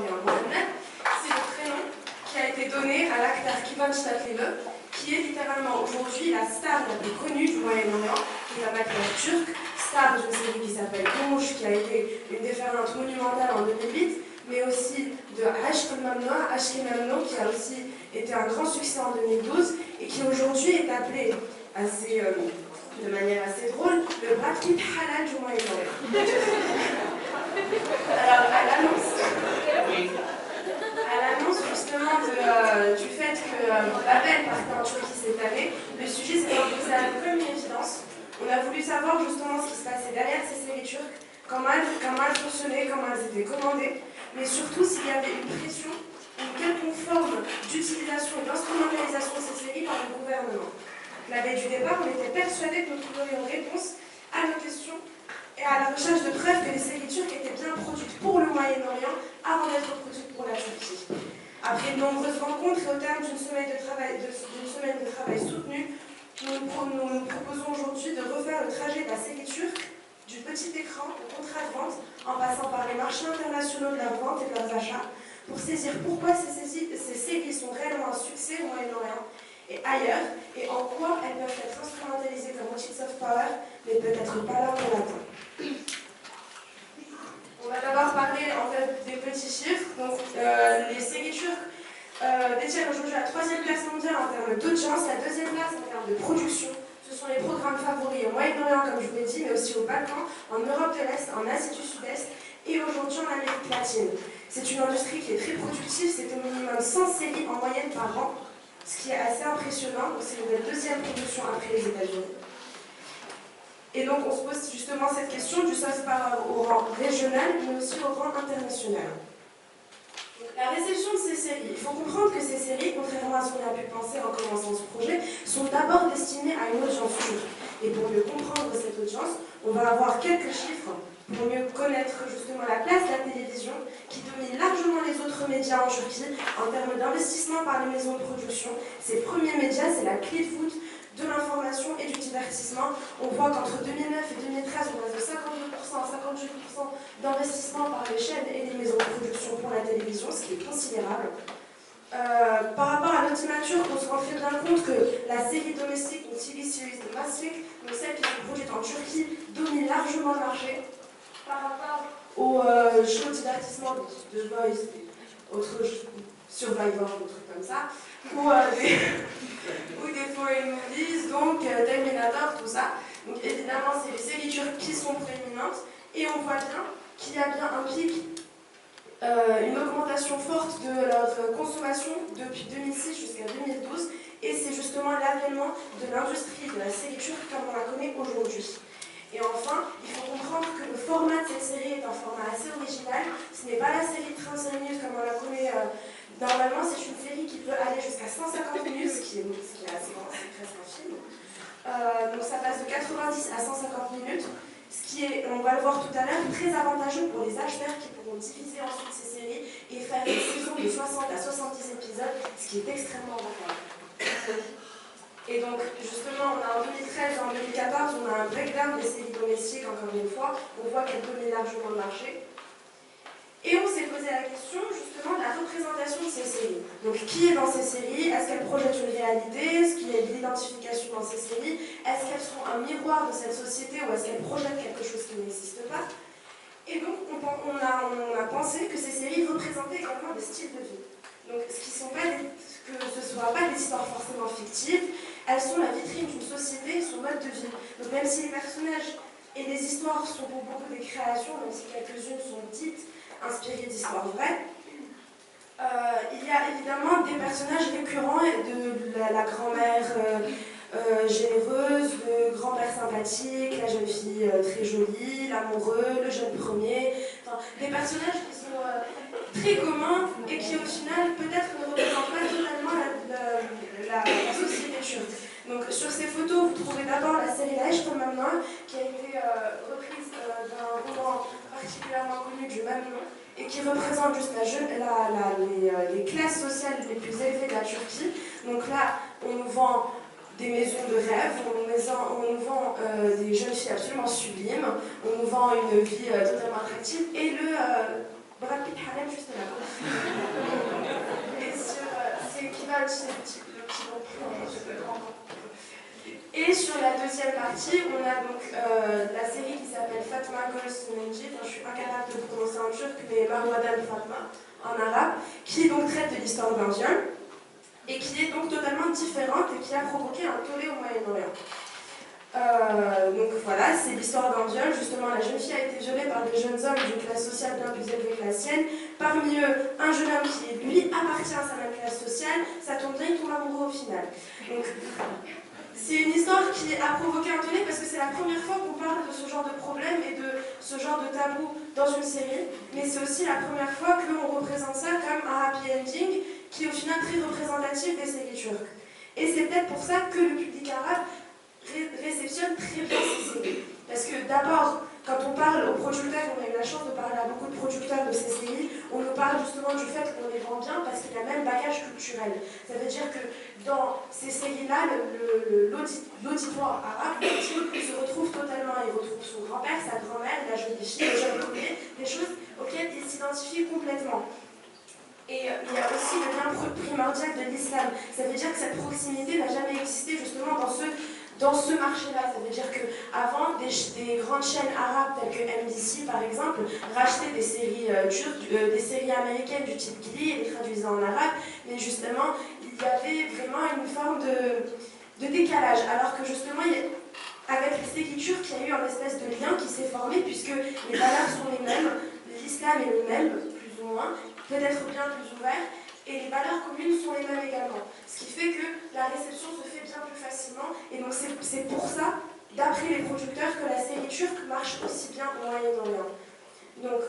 Moyen-Orient. Mohammed, c'est le prénom qui a été donné à l'acteur Kivan Shtatlele, qui est littéralement aujourd'hui la star la plus connue du Moyen-Orient, qui est un acteur turc, star d'une série qui s'appelle Rouge, qui a été une déferlante monumentale en 2008, mais aussi de Ashk Memno, qui a aussi été un grand succès en 2012, et qui aujourd'hui est appelé de manière assez drôle, le Brad Pitt halal du Moyen-Orient. Alors, à l'annonce justement du fait que Babel partait en Turquie cette année, le sujet s'est imposé à nous comme une évidence. On a voulu savoir justement ce qui se passait derrière ces séries turques, comment elles fonctionnaient, comment elles étaient commandées, mais surtout s'il y avait une pression, une quelconque forme d'utilisation et d'instrumentalisation de ces séries par le gouvernement. La veille du départ, on était persuadés que nous trouverions réponse à nos questions et à la recherche de preuves que les séries turques étaient bien produites pour le Moyen-Orient avant d'être produites pour la Turquie. Après de nombreuses rencontres et au terme d'une semaine de travail soutenue, nous proposons aujourd'hui de refaire le trajet de la série turque du petit écran au contrat de vente en passant par les marchés internationaux de leur vente et de leurs achats pour saisir pourquoi ces séries sont réellement un succès au Moyen-Orient et ailleurs, et en quoi elles peuvent être instrumentalisées comme outils de soft power, mais peut-être pas là pour l'atteindre. On va d'abord parler en fait des petits chiffres. Donc, les séries turques détiennent aujourd'hui la 3e place mondiale en termes d'audience, la 2e place en termes de production. Ce sont les programmes favoris au Moyen-Orient, comme je vous l'ai dit, mais aussi aux Balkans, en Europe de l'Est, en Asie du Sud-Est et aujourd'hui en Amérique latine. C'est une industrie qui est très productive, c'est au minimum 100 séries en moyenne par an, ce qui est assez impressionnant. C'est la 2e production après les États-Unis. Et donc on se pose justement cette question du soft power au rang régional, mais aussi au rang international. Donc, la réception de ces séries, il faut comprendre que ces séries, contrairement à ce qu'on a pu penser en commençant ce projet, sont d'abord destinées à une audience turque. Et pour mieux comprendre cette audience, on va avoir quelques chiffres pour mieux connaître justement la place de la télévision qui domine largement les autres médias en Turquie en termes d'investissement par les maisons de production. Ces premiers médias, c'est la clé de voûte de l'information et du divertissement. On voit qu'entre 2009 et 2013, on passe de 52% à 58% d'investissement par les chaînes et les maisons de production pour la télévision, ce qui est considérable. Par rapport à l'audimature, on se rend très bien compte que la série domestique, donc TV series domestic, donc celle qui est produite en Turquie, domine largement le marché par rapport aux shows de divertissement, The Voice, autres Survivor, des trucs comme ça, ou des foreign movies, donc Terminator, tout ça. Donc évidemment, c'est les séries turques qui sont prééminentes, et on voit bien qu'il y a bien un pic, une augmentation forte de leur consommation depuis 2006 jusqu'à 2012, et c'est justement l'avènement de l'industrie de la série turque comme on la connaît aujourd'hui. Et enfin, il faut comprendre que le format de cette série est un format assez original. Ce n'est pas la série de 35 minutes comme on la connaît. Normalement, c'est une série qui peut aller jusqu'à 150 minutes, ce qui est assez grand, c'est presque un film. Donc ça passe de 90 à 150 minutes, ce qui est, on va le voir tout à l'heure, très avantageux pour les acheteurs qui pourront diviser ensuite ces séries et faire une saison de 60 à 70 épisodes, ce qui est extrêmement rentable. Et donc, justement, on a en 2013 et en 2014, on a un breakdown des séries domestiques, encore une fois. On voit qu'elles dominent largement le marché. Et on s'est posé la question, justement, de la représentation de ces séries. Donc, qui est dans ces séries? Est-ce qu'elles projettent une réalité? Est-ce qu'il y a de l'identification dans ces séries? Est-ce qu'elles sont un miroir de cette société ou est-ce qu'elles projettent quelque chose qui n'existe pas? Et donc, on a pensé que ces séries représentaient également des styles de vie. Donc, que ce ne soit pas des histoires forcément fictives, elles sont la vitrine d'une société et son mode de vie. Donc, même si les personnages et les histoires sont pour beaucoup des créations, même si quelques-unes sont dites inspirées d'histoires vraies, il y a évidemment des personnages récurrents de la grand-mère généreuse, le grand-père sympathique, la jeune fille très jolie, l'amoureux, le jeune premier, enfin, des personnages qui sont très communs et qui au final peut-être ne représentent pas totalement la société turque. Donc sur ces photos, vous trouvez d'abord la série Aşk Memnu qui a été reprise d'un roman particulièrement connu du même nom et qui représente juste les classes sociales les plus élevées de la Turquie. Donc là, on nous vend des maisons de rêve, on nous vend des jeunes filles absolument sublimes, on nous vend une vie totalement attractive et Brad Pitt Harem juste là. Et sur, c'est qui va utiliser le petit nom. Et sur la deuxième partie, on a donc la série qui s'appelle Fatma Girls Menji, je suis incapable de le prononcer en turc, mais Marwadan Fatma en arabe, qui donc traite de l'histoire d'un viol et qui est donc totalement différente et qui a provoqué un tollé au Moyen-Orient. Donc voilà, c'est l'histoire d'un viol. Justement, la jeune fille a été violée par des jeunes hommes d'une classe sociale bien plus élevée que la sienne. Parmi eux, un jeune homme qui, lui, appartient à sa même classe sociale. Ça tombe bien, il tombe amoureux au final. Donc, c'est une histoire qui a provoqué un tollé parce que c'est la première fois qu'on parle de ce genre de problème et de ce genre de tabou dans une série. Mais c'est aussi la première fois qu'on représente ça comme un happy ending qui est au final très représentatif des séries turques. Et c'est peut-être pour ça que le public arabe réceptionne très bien ces séries. Parce que d'abord, quand on parle aux producteurs, on a eu la chance de parler à beaucoup de producteurs de ces séries, on nous parle justement du fait qu'on les vend bien parce qu'il y a même bagage culturel. Ça veut dire que dans ces séries-là, l'auditoire arabe il se retrouve totalement. Il retrouve son grand-père, sa grand-mère, la jeune fille, le jeune premier, des choses auxquelles il s'identifie complètement. Et il y a aussi le lien primordial de l'islam. Ça veut dire que cette proximité n'a jamais existé justement dans ce marché-là. Ça veut dire qu'avant, des grandes chaînes arabes telles que MBC par exemple, rachetaient des séries turques, des séries américaines du type Glee et les traduisaient en arabe, mais justement, il y avait vraiment une forme de décalage. Alors que justement, avec les séries turques, il y a eu un espèce de lien qui s'est formé puisque les valeurs sont les mêmes, l'islam est le même, plus ou moins, peut-être bien plus ouvert, et les valeurs communes sont les mêmes également. Ce qui fait que la réception se fait bien plus facilement, et donc c'est pour ça, d'après les producteurs, que la série turque marche aussi bien au Moyen-Orient. Donc,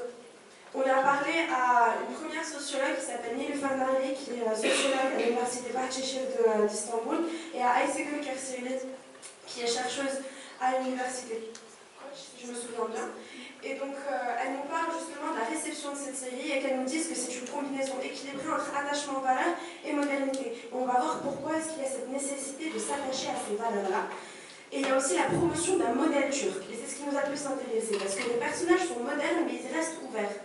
on a parlé à une première sociologue qui s'appelle Nilüfer Narli, qui est sociologue à l'université Bahçeşehir d'Istanbul, et à Ayşegül Kerseli, qui est chercheuse à l'université, je me souviens bien. Et donc, elles nous parlent justement de la réception de cette série et qu'elles nous disent que c'est une combinaison équilibrée entre attachement aux valeurs et modernité. Et on va voir pourquoi est-ce qu'il y a cette nécessité de s'attacher à ces valeurs-là. Et il y a aussi la promotion d'un modèle turc. Et c'est ce qui nous a plus intéressé, parce que les personnages sont modernes, mais ils restent ouverts.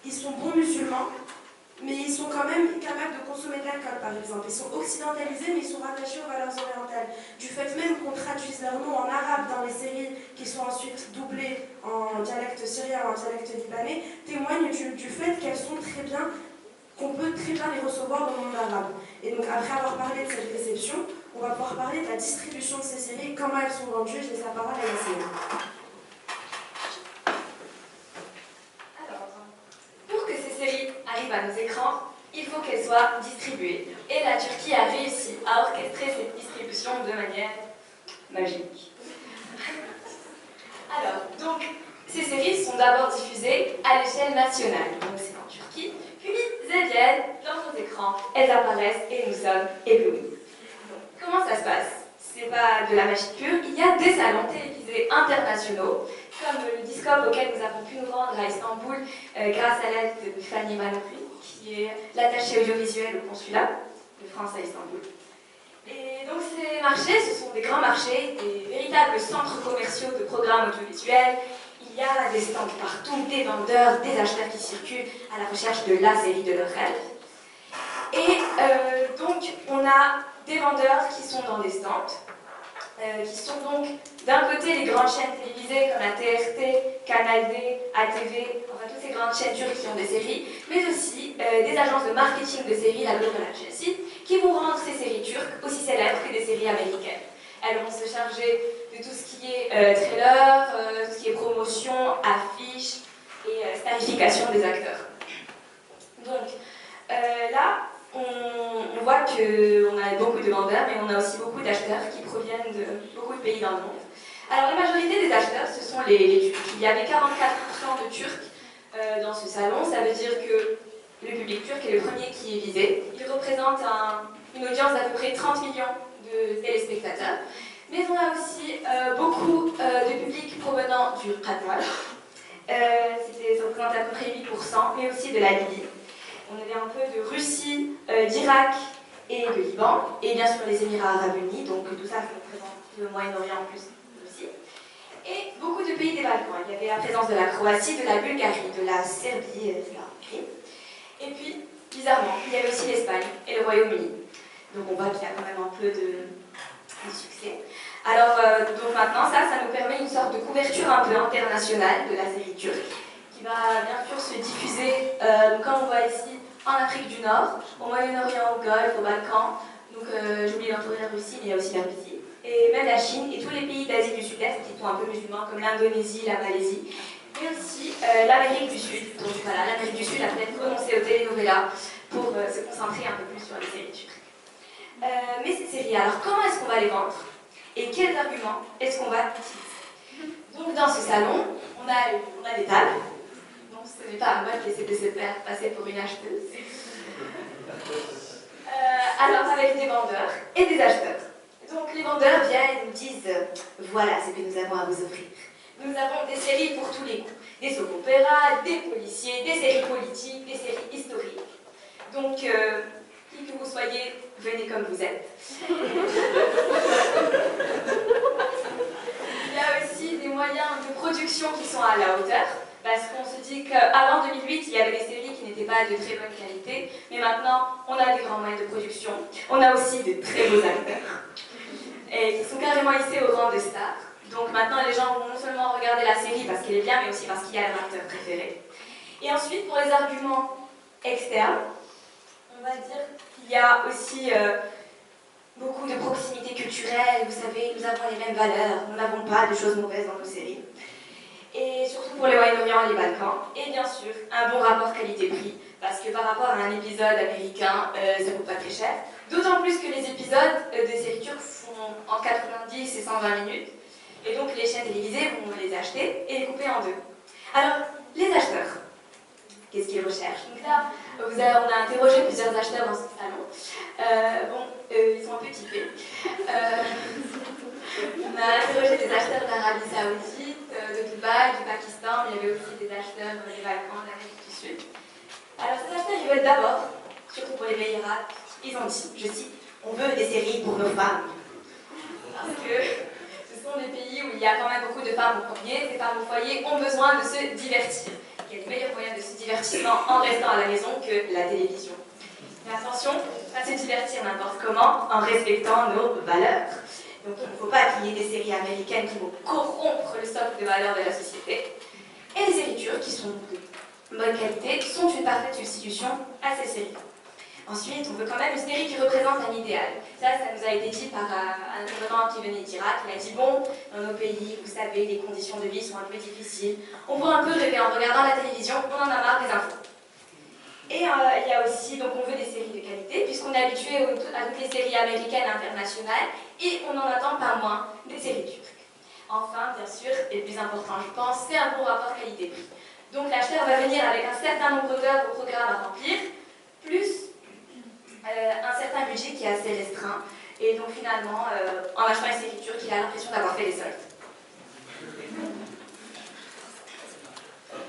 Ils sont bons musulmans, mais ils sont quand même capables de consommer de l'alcool, par exemple. Ils sont occidentalisés, mais ils sont rattachés aux valeurs orientales. Du fait même qu'on traduise leurs noms en arabe dans les séries, qui sont ensuite doublées en dialecte syrien ou en dialecte libanais, témoigne du fait qu'elles sont très bien, qu'on peut très bien les recevoir dans le monde arabe. Et donc, après avoir parlé de cette réception, on va pouvoir parler de la distribution de ces séries, comment elles sont vendues. Je laisse la parole à la série. Arrivent à nos écrans, il faut qu'elles soient distribuées. Et la Turquie a réussi à orchestrer cette distribution de manière magique. Alors, donc, ces séries sont d'abord diffusées à l'échelle nationale, donc c'est en Turquie, puis elles viennent dans nos écrans, elles apparaissent et nous sommes éblouis. Donc, comment ça se passe? C'est pas de la magie pure, il y a des salons télévisés internationaux, comme le Discope auquel nous avons pu nous rendre à Istanbul grâce à l'aide de Fanny Manoury, qui est l'attachée audiovisuelle au consulat de France à Istanbul. Et donc ces marchés, ce sont des grands marchés, des véritables centres commerciaux de programmes audiovisuels. Il y a des stands partout, des vendeurs, des acheteurs qui circulent à la recherche de la série de leur rêve. Et donc on a des vendeurs qui sont dans des stands, qui sont donc d'un côté les grandes chaînes télévisées comme la TRT, Canal D, ATV, enfin toutes ces grandes chaînes turques qui ont des séries, mais aussi des agences de marketing de séries, la Global Agency, qui vont rendre ces séries turques aussi célèbres que des séries américaines. Elles vont se charger de tout ce qui est trailer, tout ce qui est promotion, affiches et starification des acteurs. Donc là, on voit qu'on a beaucoup de vendeurs, mais on a aussi beaucoup d'acheteurs qui proviennent de beaucoup de pays dans le monde. Alors la majorité des acheteurs, ce sont les Turcs. Il y avait 44% de Turcs dans ce salon, ça veut dire que le public turc est le premier qui est visé. Il représente une audience d'à peu près 30 millions de téléspectateurs. Mais on a aussi beaucoup de public provenant du Qatar. Ça représente à peu près 8%, mais aussi de la Libye. On avait un peu de Russie, d'Irak et de Liban, et bien sûr les Émirats Arabes Unis, donc tout ça représente le Moyen-Orient en plus aussi. et beaucoup de pays des Balkans. Il y avait la présence de la Croatie, de la Bulgarie, de la Serbie, de la Hongrie. Et puis, bizarrement, il y avait aussi l'Espagne et le Royaume-Uni. Donc on voit qu'il y a quand même un peu de succès. Alors, donc maintenant, ça nous permet une sorte de couverture un peu internationale de la série turque, qui va bien sûr se diffuser, comme on voit ici, en Afrique du Nord, au Moyen-Orient, au Golfe, au Balkan. Donc, j'oublie d'entourer la Russie, mais il y a aussi la Russie. Et même la Chine et tous les pays d'Asie du Sud-Est qui sont un peu musulmans, comme l'Indonésie, la Malaisie. Et aussi l'Amérique du Sud. Donc voilà, l'Amérique du Sud a peut-être renoncé aux télénovelas pour se concentrer un peu plus sur les séries turques. Mais ces séries, alors comment est-ce qu'on va les vendre? Et quels arguments est-ce qu'on va utiliser? Donc dans ce salon, on a des tables. Donc ce n'est pas à moi qui essaie de se faire passer pour une acheteuse. Alors avec des vendeurs et des acheteurs. Donc les vendeurs viennent et nous disent voilà ce que nous avons à vous offrir. Nous avons des séries pour tous les goûts. Des soap-opéras, des policiers, des séries politiques, des séries historiques. Donc, qui que vous soyez, venez comme vous êtes. Il y a aussi des moyens de production qui sont à la hauteur, parce qu'on se dit qu'avant 2008, il y avait des séries qui n'étaient pas de très bonne qualité, mais maintenant, on a des grands moyens de production. On a aussi de très beaux acteurs, et qui sont carrément hissés au rang de stars. Donc maintenant, les gens vont non seulement regarder la série parce qu'elle est bien, mais aussi parce qu'il y a leur acteur préféré. Et ensuite, pour les arguments externes, on va dire qu'il y a aussi beaucoup de proximité culturelle. Vous savez, nous avons les mêmes valeurs, nous n'avons pas de choses mauvaises dans nos séries. Et surtout pour le Moyen-Orient et les Balkans. Et bien sûr, un bon rapport qualité-prix, parce que par rapport à un épisode américain, ça ne coûte pas très cher. D'autant plus que les épisodes des séries turques font en 90 et 120 minutes. Et donc les chaînes télévisées vont les acheter et les couper en deux. Alors, les acheteurs, qu'est-ce qu'ils recherchent? Donc là, on a interrogé plusieurs acheteurs dans ce salon. Ils sont un peu typés. On a interrogé des acheteurs d'Arabie Saoudite, de Dubaï, du Pakistan, mais il y avait aussi des acheteurs des Balkans, d'Amérique du Sud. Alors ces acheteurs, ils veulent d'abord, surtout pour les pays arabes, ils ont dit, je cite, on veut des séries pour nos femmes. Parce que ce sont des pays où il y a quand même beaucoup de femmes au foyer. Ces femmes au foyer ont besoin de se divertir. Il y a de meilleurs moyens de se divertissement en restant à la maison que la télévision. Mais attention, pas se divertir n'importe comment en respectant nos valeurs. Donc il ne faut pas qu'il y ait des séries américaines qui vont corrompre le socle de valeurs de la société. Et les séries turques, qui sont de bonne qualité, sont une parfaite substitution à ces séries. Ensuite, on veut quand même une série qui représente un idéal. Ça nous a été dit par un intervenant qui venait d'Irak. Il a dit, bon, dans nos pays, vous savez, les conditions de vie sont un peu difficiles. On peut un peu rêver en regardant la télévision, on en a marre des infos. Et il y a aussi, donc on veut des séries de qualité, puisqu'on est habitué à toutes les séries américaines et internationales, et on en attend pas moins des séries turques. Enfin, bien sûr, et le plus important, je pense, c'est un bon rapport qualité-prix. Donc l'acheteur va venir avec un certain nombre d'heures au programme à remplir, plus un certain budget qui est assez restreint. Et donc finalement, en achetant une série turque, il a l'impression d'avoir fait les soldes.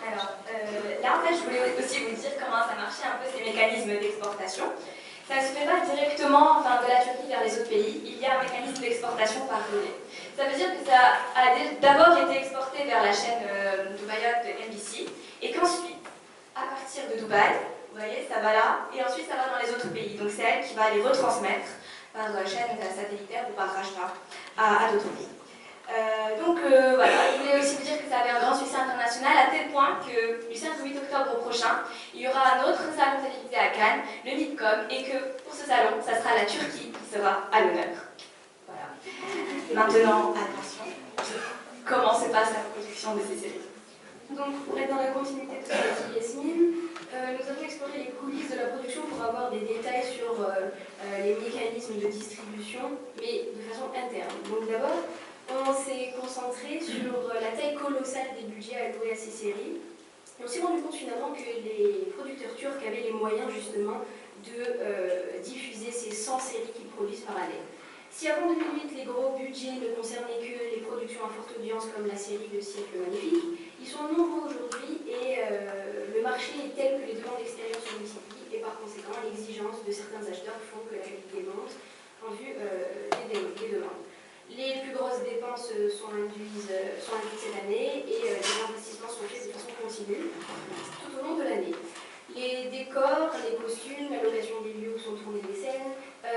Alors, là en fait, je voulais aussi vous dire comment ça marchait un peu ces mécanismes d'exportation. Ça ne se fait pas directement de la Turquie vers les autres pays. Il y a un mécanisme d'exportation par relais. Ça veut dire que ça a d'abord été exporté vers la chaîne dubaïote NBC, et qu'ensuite, à partir de Dubaï, vous voyez, ça va là, et ensuite ça va dans les autres pays. Donc c'est elle qui va les retransmettre par chaîne satellitaire ou par rachat à d'autres pays. Voilà, je voulais aussi vous dire que ça avait un grand succès international, à tel point que du 5 au 8 octobre prochain, il y aura un autre salon télévisé à Cannes, le MIPCOM, et que pour ce salon, ça sera la Turquie qui sera à l'honneur. Voilà. Maintenant, attention, comment se passe la production de ces séries? Donc, pour être dans la continuité de ce qu'a dit Yasmine, nous avons exploré les coulisses de la production pour avoir des détails sur les mécanismes de distribution, mais de façon interne. Donc d'abord, on s'est concentré sur la taille colossale des budgets alloués à ces séries. Et on s'est rendu compte finalement que les producteurs turcs avaient les moyens justement de diffuser ces 100 séries qu'ils produisent par année. Si avant 2008, les gros budgets ne concernaient que les productions à forte audience comme la série Le siècle magnifique, ils sont nombreux aujourd'hui et le marché est tel que les demandes extérieures se multiplient et par conséquent l'exigence de certains acheteurs font que la qualité monte en vue des demandes. Les plus grosses dépenses sont induites cette année et les investissements sont faits de façon continue tout au long de l'année. Les décors, les costumes, la location des lieux où sont tournées les scènes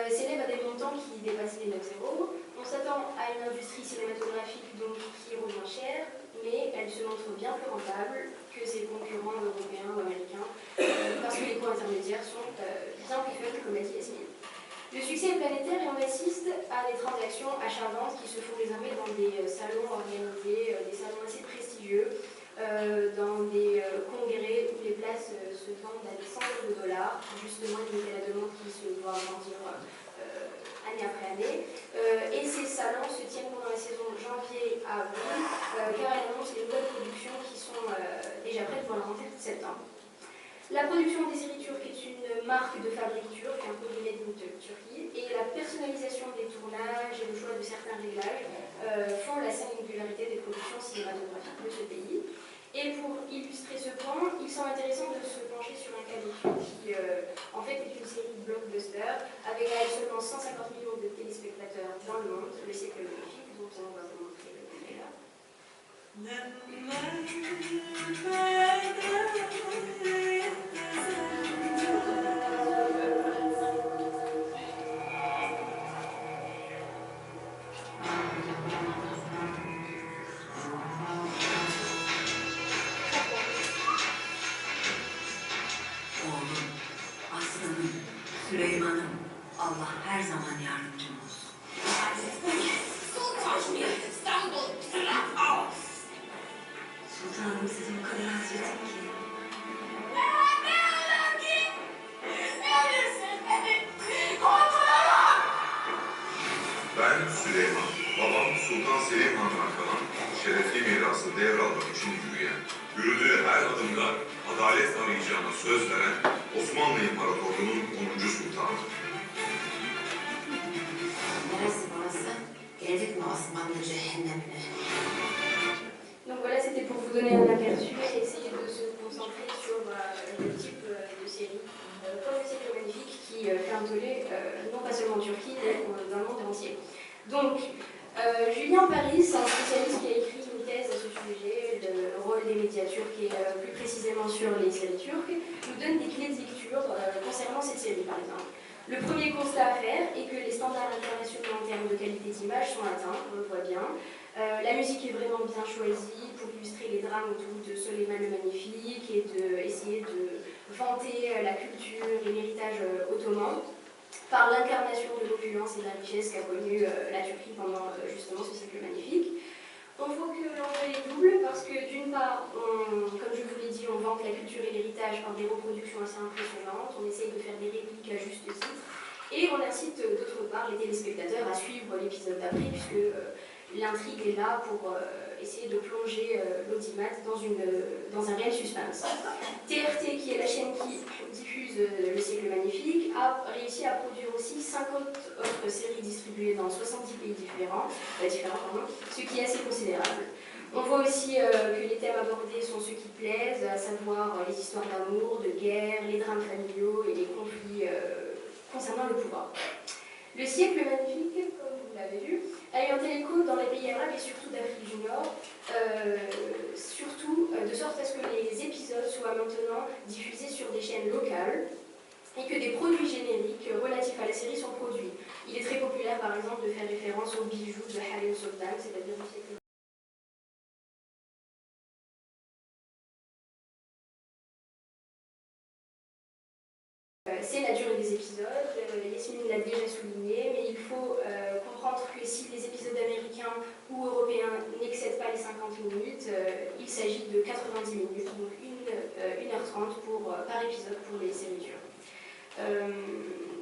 s'élèvent à des montants qui dépassent les 9 euros. On s'attend à une industrie cinématographique donc qui revient cher, mais elle se montre bien plus rentable que ses concurrents européens ou américains parce que les coûts intermédiaires sont bien plus faibles, comme l'a dit Yasmine. Le succès est planétaire et on assiste à des transactions achat-vente qui se font désormais dans des salons organisés, des salons assez prestigieux, dans des congrès où les places se vendent à des centaines de dollars, justement limiter la demande qui se doit grandir année après année. Et ces salons se tiennent pendant la saison de janvier à avril, car elles annoncent les nouvelles productions qui sont déjà prêtes pour la rentrée de septembre. La production des séries turques est une marque de fabrique turque, un produit made in Turquie, et la personnalisation des tournages et le choix de certains réglages font la singularité des productions cinématographiques de ce pays. Et pour illustrer ce point, il semble intéressant de se pencher sur un cas d'étude qui, en fait, est une série blockbuster avec à elle seulement 150 millions de téléspectateurs dans le monde, Le siècle magnifique, dont on va vous montrer le trailer. Oğlum, aslanım, Süleyman'ım, Allah her zaman yardımcım olsun. Sultanım sizin o kadar hasretim ki. Ben Süleyman, babam Sultan Selim Han'dan kalan şerefli mirası devralmak için yürüyen, yürüdüğü her adımda adalet arayacağına söz veren Osmanlı İmparatorluğu'nun 10. sultanı. Neresi burası? Geldik mi Osmanlı cehennemine? Donc voilà, c'était pour vous donner un aperçu et essayer de se concentrer sur le type de série comme Le siècle magnifique qui fait un tollé non pas seulement en Turquie mais dans le monde entier. Donc, Julien Paris, c'est un spécialiste qui a écrit une thèse à ce sujet, le rôle des médias turcs et plus précisément sur les séries turques, nous donne des clés de lecture concernant cette série par exemple. Le premier constat à faire est que les standards internationaux en termes de qualité d'image sont atteints, on le voit bien. La musique est vraiment bien choisie pour illustrer les drames autour de Soleiman le Magnifique et d'essayer de vanter la culture et l'héritage ottoman par l'incarnation de l'opulence et de la richesse qu'a connue la Turquie pendant justement ce siècle magnifique. On voit que l'enjeu est double parce que d'une part, comme je vous l'ai dit, on vante la culture et l'héritage par des reproductions assez impressionnantes, on essaye de faire des répliques à juste titre, et on incite d'autre part les téléspectateurs à suivre l'épisode d'après puisque l'intrigue est là pour essayer de plonger l'audimat dans un réel suspense. TRT, qui est la chaîne qui diffuse Le siècle magnifique, a réussi à produire aussi 50 autres séries distribuées dans 70 pays différents, ce qui est assez considérable. On voit aussi que les thèmes abordés sont ceux qui plaisent, à savoir les histoires d'amour, de guerre, les drames familiaux et les conflits concernant le pouvoir. Le siècle magnifique, comme vous l'avez vu, a eu un tel écho dans les pays arabes et surtout d'Afrique du Nord, de sorte à ce que les épisodes soient maintenant diffusés sur des chaînes locales et que des produits génériques relatifs à la série sont produits. Il est très populaire par exemple de faire référence aux bijoux de Halim Sultan, c'est-à-dire du siècle. C'est la durée des épisodes, Yasmine l'a déjà souligné, mais il faut comprendre que si les épisodes américains ou européens n'excèdent pas les 50 minutes, il s'agit de 90 minutes, donc 1h30 par épisode pour les séries turques.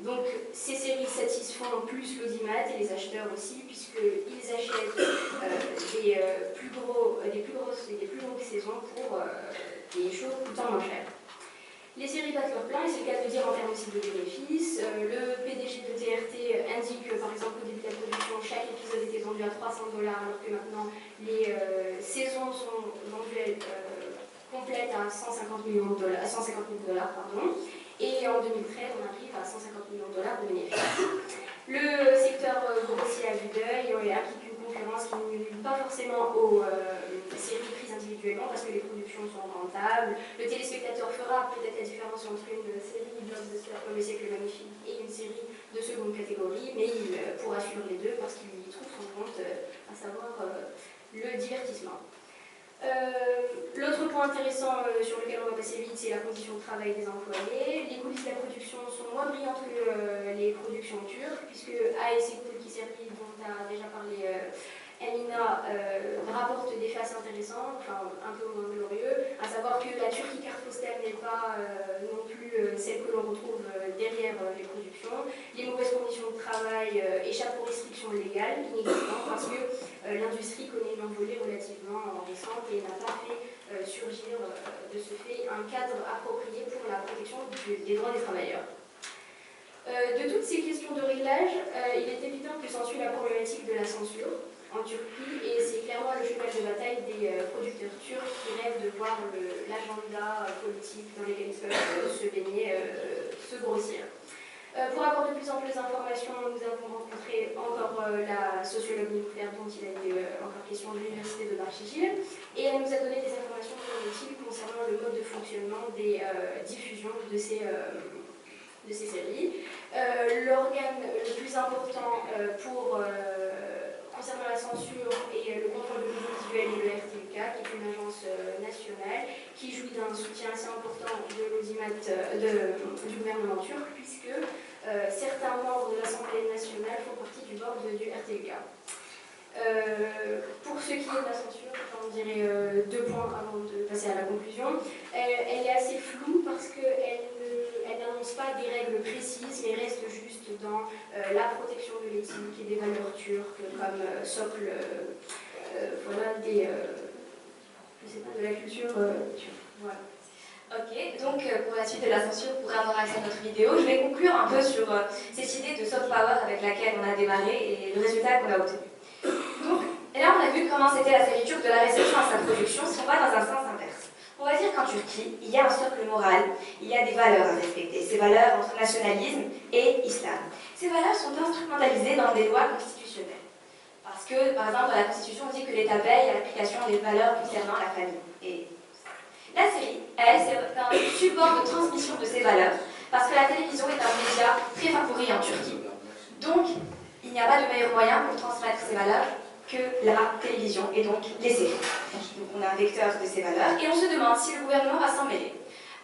Donc ces séries satisfont plus l'audimat et les acheteurs aussi, puisqu'ils achètent des plus longues saisons pour des choses coûtant moins cher. Les séries battent leur plein, et c'est le cas de dire en termes aussi de bénéfices. Le PDG de TRT indique que, par exemple, au début de la production, chaque épisode était vendu à 300 $, alors que maintenant les saisons sont vendues complètes à 150 000 $, et en 2013, on arrive à 150 millions $ de bénéfices. Le secteur grossier à vue d'œil et agriculture financement, ce qui ne nuit pas forcément aux séries prises individuellement parce que les productions sont rentables. Le téléspectateur fera peut-être la différence entre une série blockbuster comme Le Siècle Magnifique et une série de seconde catégorie, mais il pourra suivre les deux parce qu'il y trouve son compte, à savoir le divertissement. L'autre point intéressant sur lequel on va passer vite, c'est la condition de travail des employés. Les coulisses de la production sont moins brillantes que les productions turques, puisque AES Kulkiservi, dont a déjà parlé Emina, rapporte des faces intéressantes, enfin un peu moins glorieux, à savoir que la Turquie Kartpostal n'est pas non plus celle que l'on retrouve derrière les productions. Les mauvaises conditions de travail échappent aux restrictions légales inexistantes parce que l'industrie connaît une envolée relativement récente et n'a pas fait surgir de ce fait un cadre approprié pour la protection des droits des travailleurs. De toutes ces questions de réglage, il est évident que s'ensuit la problématique de la censure en Turquie et c'est clairement le cheval de bataille des producteurs turcs qui rêvent de voir l'agenda politique dans lequel ils peuvent se baigner se grossir. Pour avoir de plus amples informations, nous avons rencontré encore la sociologue Niloufler dont il a été encore question de l'université de Bahçeşehir et elle nous a donné des informations très utiles concernant le mode de fonctionnement des diffusions de ces séries. L'organe le plus important concernant la censure et le contrôle de l'audiovisuel est le RTUK, qui est une agence nationale qui jouit d'un soutien assez important de l'audimat du gouvernement turc, puisque certains membres de l'Assemblée nationale font partie du board du RTUK. Pour ce qui est de la censure, j'en dirai 2 points avant de passer à la conclusion. Elle est assez floue parce qu'elle n'annonce pas des règles précises, mais reste juste dans la protection de l'éthique et des valeurs turques comme socle voilà, je sais pas, de la culture turque. Voilà. Ok, donc pour la suite de la censure, pour avoir accès à notre vidéo, je vais conclure un peu sur cette idée de soft power avec laquelle on a démarré et le résultat qu'on a obtenu. Donc là, on a vu comment c'était la série turque de la réception à sa production si on va dans un sens inverse. On va dire qu'en Turquie, il y a un socle moral, il y a des valeurs à respecter, ces valeurs entre nationalisme et islam. Ces valeurs sont instrumentalisées dans des lois constitutionnelles. Parce que, par exemple, dans la Constitution, on dit que l'État veille à l'application des valeurs concernant la famille. Et la série, elle, c'est un support de transmission de ces valeurs, parce que la télévision est un média très favori en Turquie. Donc, il n'y a pas de meilleur moyen pour transmettre ces valeurs que la télévision et donc les séries. Donc on a un vecteur de ces valeurs et on se demande si le gouvernement va s'en mêler.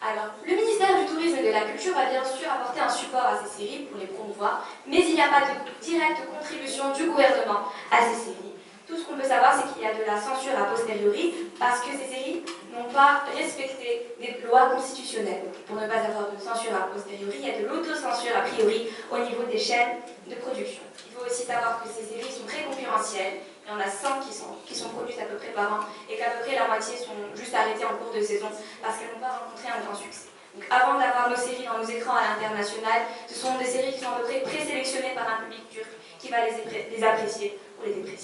Alors, le ministère du Tourisme et de la Culture va bien sûr apporter un support à ces séries pour les promouvoir, mais il n'y a pas de directe contribution du gouvernement à ces séries. Tout ce qu'on peut savoir, c'est qu'il y a de la censure a posteriori parce que ces séries n'ont pas respecté des lois constitutionnelles. Pour ne pas avoir de censure a posteriori, il y a de l'autocensure a priori au niveau des chaînes de production. Il faut aussi savoir que ces séries sont très concurrentielles. Il y en a 100 qui sont produites à peu près par an et qu'à peu près la moitié sont juste arrêtées en cours de saison parce qu'elles n'ont pas rencontré un grand succès. Donc avant d'avoir nos séries dans nos écrans à l'international, ce sont des séries qui sont à peu près présélectionnées par un public turc qui va les apprécier ou les déprécier.